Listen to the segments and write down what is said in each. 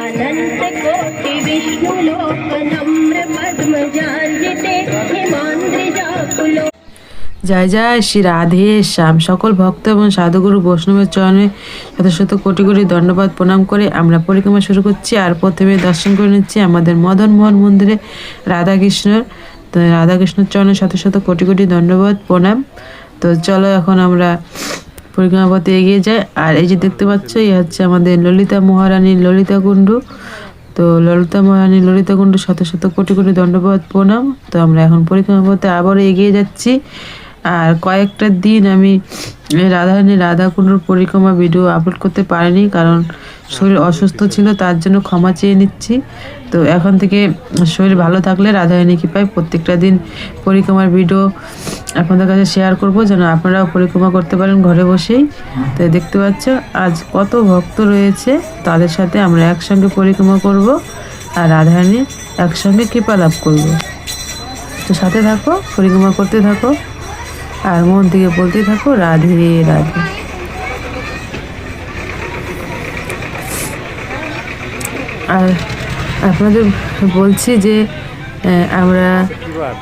अनंत कोटि विष्णु लोक नम्र पद्म जांजिते हिमांद्र जाकुलो। জয় জয় শ্রী রাধে শ্যাম। সকল ভক্ত এবং সাধুগুরু বৈষ্ণবের চরণে শত শত কোটি কোটি দণ্ডবাদ প্রণাম করে আমরা পরিক্রমা শুরু করছি। আর প্রথমে দর্শন করে নিচ্ছি আমাদের মদন মোহন মন্দিরে রাধাকৃষ্ণর। তো রাধাকৃষ্ণের চরণে শত শত কোটি কোটি দণ্ডবাদ প্রণাম। তো চলো এখন আমরা পরিক্রমা পথে এগিয়ে যাই। আর এই যে দেখতে পাচ্ছ, এই হচ্ছে আমাদের ললিতা মহারানীর ললিতা কুণ্ডু। তো ললিতা মহারানীর ললিতা কুণ্ডু শত শত কোটি কোটি দণ্ডবাদ প্রণাম। তো আমরা এখন পরিক্রমা পথে আবারও এগিয়ে যাচ্ছি। আর কয়েকটা দিন আমি রাধারানীর রাধাকুণ্ডুর পরিক্রমা ভিডিও আপলোড করতে পারিনি, কারণ শরীর অসুস্থ ছিল, তার জন্য ক্ষমা চেয়ে নিচ্ছি। তো এখন থেকে শরীর ভালো থাকলে রাধারানী কৃপায় প্রত্যেকটা দিন পরিক্রমার ভিডিও আপনাদের কাছে শেয়ার করব, যেন আপনারাও পরিক্রমা করতে পারেন ঘরে বসেই। তো দেখতে পাচ্ছ আজ কত ভক্ত রয়েছে, তাদের সাথে আমরা একসঙ্গে পরিক্রমা করব আর রাধারানীর একসঙ্গে কৃপা লাভ করব। তো সাথে থাকো, পরিক্রমা করতে থাকো আর মন থেকে বলতে থাকো রাধে রাধে। আর আপনাদের বলছি যে আমরা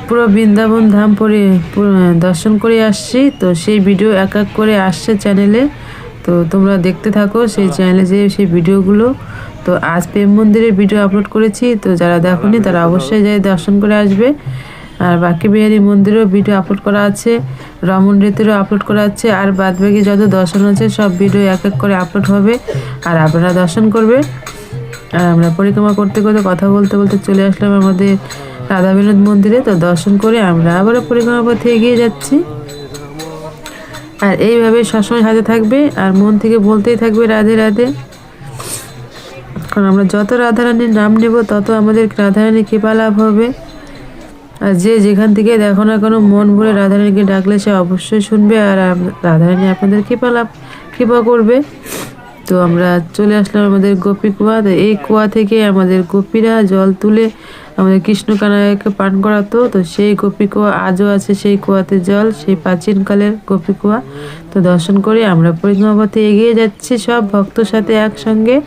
পুরো বৃন্দাবন ধাম দর্শন করে আসছি। তো সেই ভিডিও এক এক করে আসছে চ্যানেলে, তো তোমরা দেখতে থাকো সেই চ্যানেলে যে সেই ভিডিওগুলো। তো আজ প্রেম মন্দিরের ভিডিও আপলোড করেছি, তো যারা দেখোনি তারা অবশ্যই যাই দর্শন করে আসবে। আর বাকি বিহারী মন্দিরেও ভিডিও আপলোড করা আছে, রমন ঋতুরও আপলোড করা আছে। আর বাদবাকি যত দর্শন আছে সব ভিডিও এক এক করে আপলোড হবে, আর আপনারা দর্শন করবে। আর আমরা পরিক্রমা করতে করতে কথা বলতে বলতে চলে আসলাম আমাদের রাধা বিনোদ মন্দিরে। তো দর্শন করে আমরা আবারও পরিক্রমা পথে এগিয়ে যাচ্ছি। আর এইভাবে সবসময় সাথে থাকবে আর মন থেকে বলতেই থাকবে রাধে রাধে। কারণ আমরা যত রাধারানীর নাম নেব তত আমাদের রাধারানীর কৃপা লাভ হবে। আর যে যেখান থেকে দেখো না কেন মন ভরে রাধারানীকে ডাকলে সে অবশ্যই শুনবে, আর রাধারানী আপনাদের কৃপা করবে। তো আমরা চলে আসলাম আমাদের গোপী কুয়া। তো এই কুয়া থেকে আমাদের গোপীরা জল তুলে আমাদের কৃষ্ণ কানাইয়াকে পান করাতো। তো সেই গোপী কুয়া আজও আছে, সেই কুয়াতে জল, সেই প্রাচীনকালের গোপী কুয়া। তো দর্শন করে আমরা পরিক্রমা পথে এগিয়ে যাচ্ছি সব ভক্তর সাথে একসঙ্গে।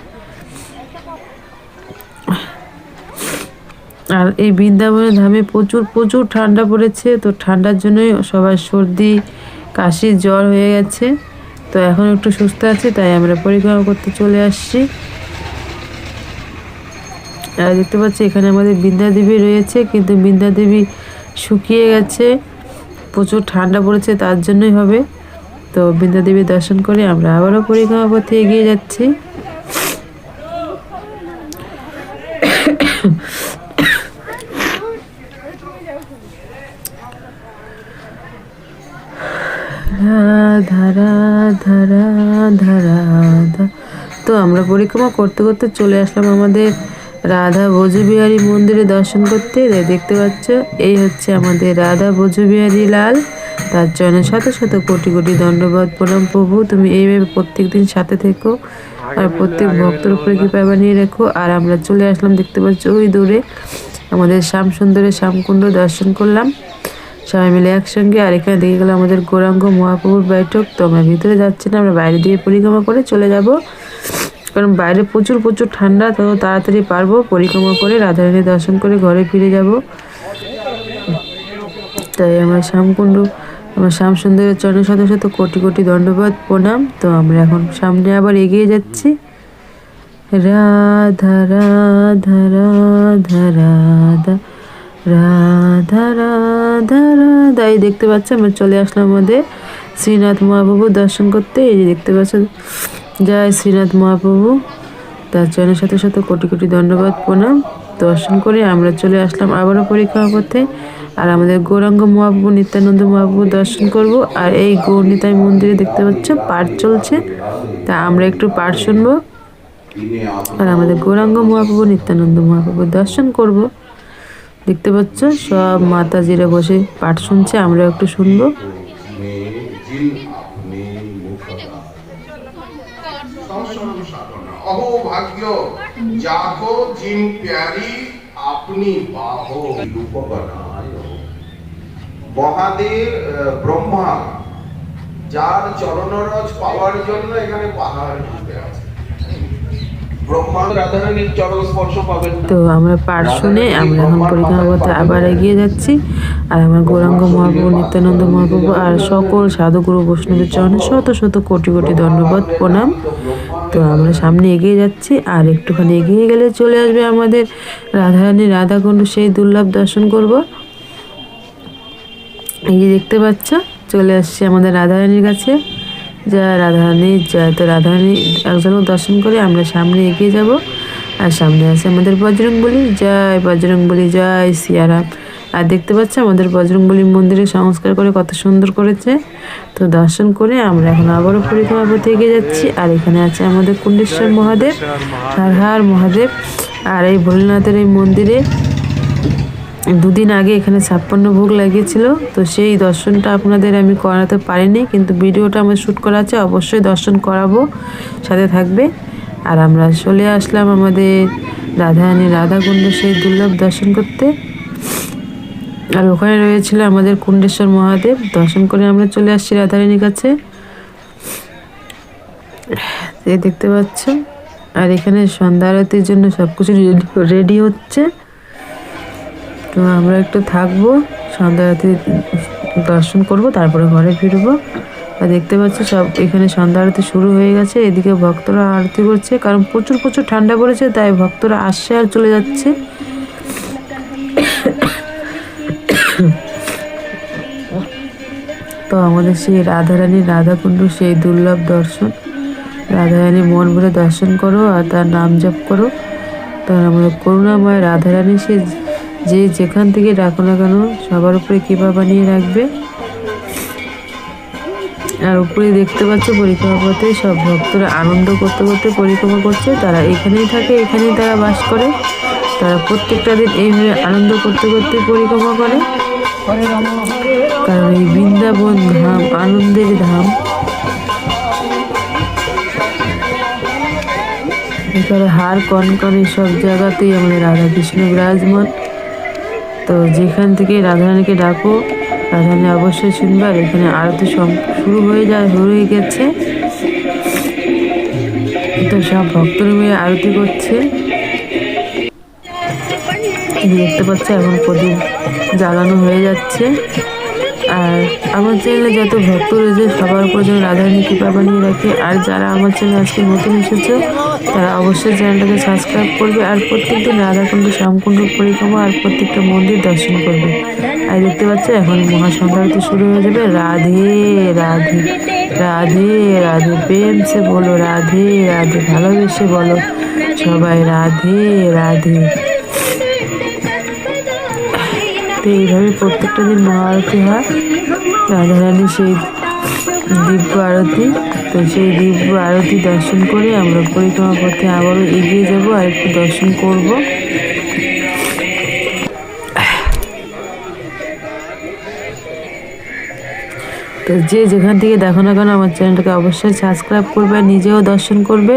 আর এই বৃন্দাবনের ধামে প্রচুর প্রচুর ঠান্ডা পড়েছে। তো ঠান্ডার জন্যই সবার সর্দি কাশি জ্বর হয়ে গেছে। তো এখন একটু সুস্থ আছে, তাই আমরা পরিক্রমা করতে চলে আসছি। আর দেখতে পাচ্ছি এখানে আমাদের বিদ্যাদেবী রয়েছে, কিন্তু বিদ্যাদেবী শুকিয়ে গেছে, প্রচুর ঠান্ডা পড়েছে, তার জন্যই হবে। তো বিদ্যাদেবী দর্শন করে আমরা আবারও পরিক্রমা পথে এগিয়ে যাচ্ছি। রাধা রাধা রাধা রাধা। তো আমরা পরিক্রমা করতে করতে চলে আসলাম আমাদের রাধা ভোজবিহারী মন্দিরে দর্শন করতে। দেখতে পাচ্ছ এই হচ্ছে আমাদের রাধা ভোজবিহারী লাল, তার চরণে শত শত কোটি কোটি দণ্ডবাদ প্রণাম। প্রভু তুমি এইভাবে প্রত্যেক দিন সাথে থেকো আর প্রত্যেক ভক্তের উপরে কৃপা বানিয়ে রেখো। আর আমরা চলে আসলাম, দেখতে পাচ্ছ ওই দূরে আমাদের শ্যাম সুন্দরের শ্যামকুণ্ড দর্শন করলাম সবাই মিলে একসঙ্গে। আর এখানে দেখে গেলাম আমাদের গৌরাঙ্গ মহাপ্রভুর বৈঠক। তো আমরা ভিতরে যাচ্ছি না, আমরা বাইরে দিয়ে পরিক্রমা করে চলে যাব, কারণ বাইরে প্রচুর প্রচুর ঠান্ডা। তো তাড়াতাড়ি পারবো পরিক্রমা করে রাধারানী দর্শন করে ঘরে ফিরে যাব। তাই আমরা শ্যামকুণ্ড আমার শ্যাম সুন্দরের চরণে শত শত কোটি কোটি দণ্ডবাদ প্রণাম। তো আমরা এখন সামনে আবার এগিয়ে যাচ্ছি। রাধা রাধা রাধা রাধা রাধা রাধা রাধা। এই দেখতে পাচ্ছ আমরা চলে আসলাম আমাদের শ্রীনাথ মহাপ্রভুর দর্শন করতে। এই যে দেখতে পাচ্ছ জয় শ্রীনাথ মহাপ্রভু, তার চরণের সাথে সাথে কোটি কোটি দণ্ডবাদ প্রণাম। দর্শন করে আমরা চলে আসলাম আবারও পরিক্রমা পথে। আর আমাদের গৌরাঙ্গ মহাপ্রভু নিত্যানন্দ মহাপ্রভু দর্শন করব। আর এই গৌরনিতাই মন্দিরে দেখতে পাচ্ছ পাঠ চলছে, তা আমরা একটু পাঠ শুনবো আর আমাদের গৌরাঙ্গ মহাপ্রভু নিত্যানন্দ মহাপ্রভু দর্শন করব। দেখতে পাচ্ছ সব মাতাজিরা বসে পাঠ শুনছে, আমরা একটু শুনবো। अहो भाग्य जागो जिन प्यारी अपनी बाहो रूप बनायो। মহাদেব ব্রহ্মা যার চরণরজ পাওয়ার জন্য এখানে পাহাড় ঘুরে আছে। ব্রহ্মাণ্ড রাধারানীর চরণ স্পর্শ পাবেন না। তো আমরা পাঠ শুনে আমরা এখন পরিক্রমা পথে আবার এগিয়ে যাচ্ছি। আর আমার গৌরাঙ্গ মহাপ্রভু, নিত্যানন্দ মহাপ্রভু আর সকল সাধুগুরু বৈষ্ণবের চরণে শত শত কোটি কোটি ধন্যবাদ, প্রণাম। তো আমরা সামনে এগিয়ে যাচ্ছি, আর একটুখানি এগিয়ে গেলে চলে আসবে আমাদের রাধারানী রাধাকুণ্ড, সেই দুর্লভ দর্শন করব। এই যে দেখতে পাচ্ছ, চলে আসছি আমাদের রাধারানীর কাছে। যা রাধারানী জয়। তো রাধারানী একজনক দর্শন করে আমরা সামনে এগিয়ে যাব। আর সামনে আছে আমাদের বজরংবলী, জয় বজরংবলী, জয় সিয়ারাম। আর দেখতে পাচ্ছ আমাদের বজরংবলী মন্দিরে সংস্কার করে কত সুন্দর করেছে। তো দর্শন করে আমরা এখন আবারও পরিক্রমা পথে এগিয়ে যাচ্ছি। আর এখানে আছে আমাদের কুণ্ডেশ্বর মহাদেব, হর হর মহাদেব। আর এই ভোলেনাথের এই মন্দিরে দুদিন আগে এখানে 56 ভোগ লাগিয়েছিল। তো সেই দর্শনটা আপনাদের আমি করাতে পারিনি, কিন্তু ভিডিওটা আমার শ্যুট করা আছে, অবশ্যই দর্শন করাবো, সাথে থাকবে। আর আমরা চলে আসলাম আমাদের রাধারানী রাধাকুণ্ড, সেই দুর্লভ দর্শন করতে। আর ওখানে রয়েছিল আমাদের কুণ্ডেশ্বর মহাদেব। দর্শন করে আমরা চলে আসছি রাধারানীর কাছে, এই দেখতে পাচ্ছ। আর এখানে সন্ধ্যা আরতির জন্য সব কিছু রেডি হচ্ছে। তো আমরা একটু থাকবো, সন্ধ্যা আরতি দর্শন করব, তারপরে ঘরে ফিরবো। আর দেখতে পাচ্ছি সব এখানে সন্ধ্যা আরতি শুরু হয়ে গেছে। এদিকে ভক্তরা আরতি করছে, কারণ প্রচুর প্রচুর ঠান্ডা পড়েছে, তাই ভক্তরা আসছে আর চলে যাচ্ছে। তো আমাদের সেই রাধারানী রাধাকুণ্ড, সেই দুর্লভ দর্শন। রাধারানী মন ভরে দর্শন করো আর তার নাম জপ করো। তার আমাদের করুণাময় রাধারানী, সে যে যেখান থেকে ডাকো না কেন সবার উপরে কৃপা বানিয়ে রাখবে। আর উপরে দেখতে পাচ্ছ পরিক্রমা পথে সব ভক্তরা আনন্দ করতে করতে পরিক্রমা করছে। তারা এখানেই থাকে, এখানেই তারা বাস করে। তারা প্রত্যেকটা দিন এইভাবে আনন্দ করতে করতে পরিক্রমা করে, কারণ এই বৃন্দাবন ধাম আনন্দের ধাম। এখানে হার কনকনে সব জায়গাতেই আমাদের রাধাকৃষ্ণ বিরাজমান। তো যেখান থেকে রাধারানীকে ডাকো, রাধারানী অবশ্যই শুনবে। আর এখানে আরতি শুরু হয়ে গেছে। তো সব ভক্তরা মিলে আরতি করছে, দেখতে পাচ্ছ। এখন প্রদীপ জ্বালানো হয়ে যাচ্ছে। আর আমার চ্যানেলে যত ভক্ত রয়েছে সবার উপর যেন রাধারানী কৃপা বানিয়ে রাখে। আর যারা আমার চ্যানেলে আজকে নতুন এসেছে তারা অবশ্যই চ্যানেলটাকে সাবস্ক্রাইব করবে। আর প্রত্যেকদিন রাধাকুণ্ড শ্যামকুণ্ড পরিক্রমা আর প্রত্যেকটা মন্দির দর্শন করবে। আর দেখতে পাচ্ছ এখন মহাসন্ধ্যা আরতি শুরু হয়ে যাবে। রাধে রাধে, রাধে রাধে, প্রেম সে বলো রাধে রাধে, ভালোবেসে বলো সবাই রাধে রাধে। তো এইভাবে প্রত্যেকটা দিন মহা আরতি হয়, রাধারানী সেই দিব্য আরতি। তো সেই দিব্য আরতি দর্শন করে আমরা পরিক্রমা পথে আবারও এগিয়ে যাব আর একটু দর্শন করব। তো যে যেখান থেকে দেখো না কেন আমার চ্যানেলটাকে অবশ্যই সাবস্ক্রাইব করবে, আর নিজেও দর্শন করবে,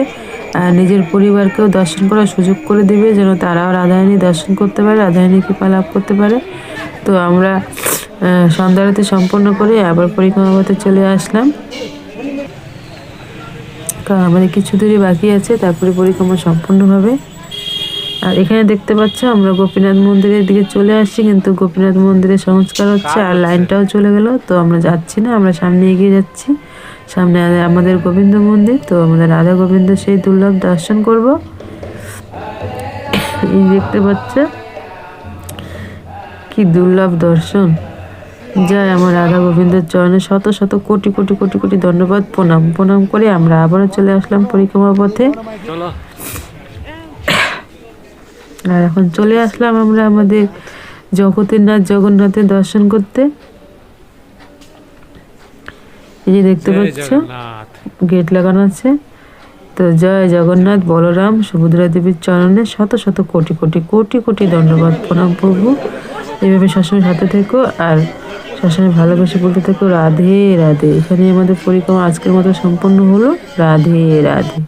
আর নিজের পরিবারকেও দর্শন করার সুযোগ করে দেবে, যেন তারাও রাধারানী দর্শন করতে পারে, রাধারানী কৃপা লাভ করতে পারে। তো আমরা সন্ধ্যা আরতি সম্পন্ন করে আবার পরিক্রমা পথে চলে আসলাম, কারণ আমাদের কিছু দূরই বাকি আছে, তারপরে পরিক্রমা সম্পূর্ণ হবে। আর এখানে দেখতে পাচ্ছ আমরা গোপীনাথ মন্দিরের দিকে চলে আসছি, কিন্তু গোপীনাথ মন্দিরে সংস্কার হচ্ছে আর লাইনটাও চলে গেল। তো আমরা যাচ্ছি না, আমরা সামনে এগিয়ে যাচ্ছি। সামনে আমাদের গোবিন্দ মন্দির। তো আমাদের রাধা গোবিন্দ সেই দুর্লভ দর্শন করব। এই দেখতে পাচ্ছ কি দুর্লভ দর্শন। যাই আমার রাধা গোবিন্দের চরণে শত শত কোটি কোটি কোটি কোটি ধন্যবাদ, প্রণাম। প্রণাম করে আমরা আবারও চলে আসলাম পরিক্রমা পথে। আর এখন চলে আসলাম আমরা আমাদের জগতের নাথ জগন্নাথের দর্শন করতে। এই যে দেখতে পাচ্ছ গেট লাগানো আছে। তো জয় জগন্নাথ, বলরাম, সুভদ্রা দেবীর চরণে শত শত কোটি কোটি কোটি কোটি ধন্যবাদ, প্রণাম প্রভু। এইভাবে সবসময় সাথে থেকো আর সবসময় ভালোবেসে বলতে থেকো রাধে রাধে। এখানে আমাদের পরিক্রমা আজকের মতো সম্পন্ন হলো। রাধে রাধে।